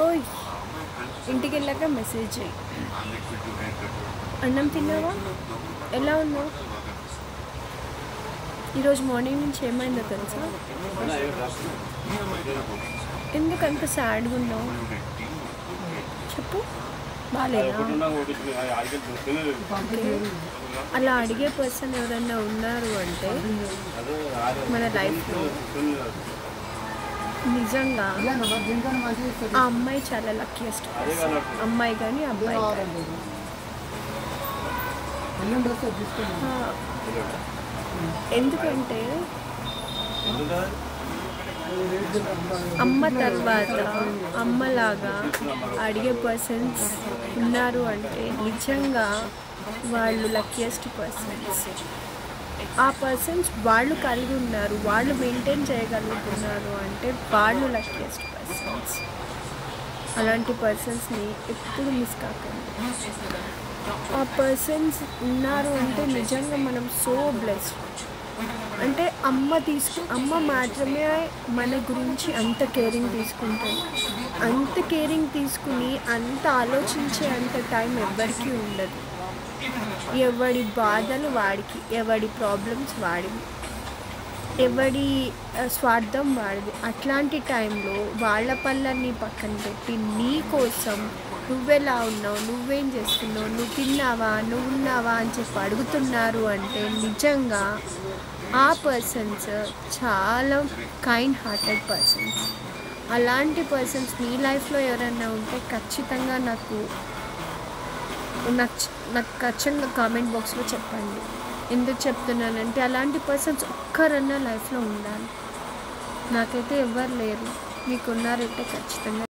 ఓయ్ ఇంటికి వెళ్ళాక మెసేజ్ చేయి. అన్నం తిన్నావా? ఎలా ఉన్నావు? ఈరోజు మార్నింగ్ నుంచి ఏమైందో తెలుసా? ఎందుకు అంత సాడ్గా ఉన్నావు? చెప్పు. బాగాలేదా? అలా అడిగే పర్సన్ ఎవరైనా ఉన్నారు అంటే మన లైఫ్లో నిజంగా ఆ అమ్మాయి చాలా లక్కీయెస్ట్ పర్సన్. అమ్మాయి కానీ అబ్బాయి కానీ. ఎందుకంటే అమ్మ తర్వాత అమ్మలాగా అడిగే పర్సన్స్ ఉన్నారు అంటే నిజంగా వాళ్ళు లక్కీయెస్ట్ పర్సన్స్. ఆ పర్సన్స్ వాళ్ళు కలిగి ఉన్నారు, వాళ్ళు మెయింటైన్ చేయగలుగుతున్నారు అంటే వాళ్ళు లక్కీయెస్ట్ పర్సన్స్. అలాంటి పర్సన్స్ని ఎప్పుడు మిస్ కాకండి. ఆ పర్సన్స్ ఉన్నారు అంటే నిజంగా మనం సో బ్లెస్డ్. అంటే అమ్మ మాత్రమే మన గురించి అంత కేరింగ్ తీసుకుంటుంది. అంత కేరింగ్ తీసుకుని అంత ఆలోచించే అంత టైం ఎవ్వరికీ ఉండదు. ఎవడి బాధలు వాడికి, ఎవడి ప్రాబ్లమ్స్ వాడివి, ఎవడి స్వార్థం వాడిది. అట్లాంటి టైంలో వాళ్ళ పనులన్నీ పక్కన పెట్టి నీ కోసం నువ్వెలా ఉన్నావు, నువ్వేం చేస్తున్నావు, నువ్వు తిన్నావా, నువ్వు ఉన్నావా అని చెప్పి అడుగుతున్నారు అంటే నిజంగా ఆ పర్సన్స్ చాలా కైండ్ హార్టెడ్ పర్సన్స్. అలాంటి పర్సన్స్ మీ లైఫ్లో ఎవరైనా ఉంటే ఖచ్చితంగా నాకు ఖచ్చితంగా కామెంట్ బాక్స్లో చెప్పండి. ఎందుకు చెప్తున్నానంటే అలాంటి పర్సన్స్ ఒక్కరన్నా లైఫ్లో ఉండాలి. నాకైతే ఎవ్వరు లేరు, మీకున్నారంటే ఖచ్చితంగా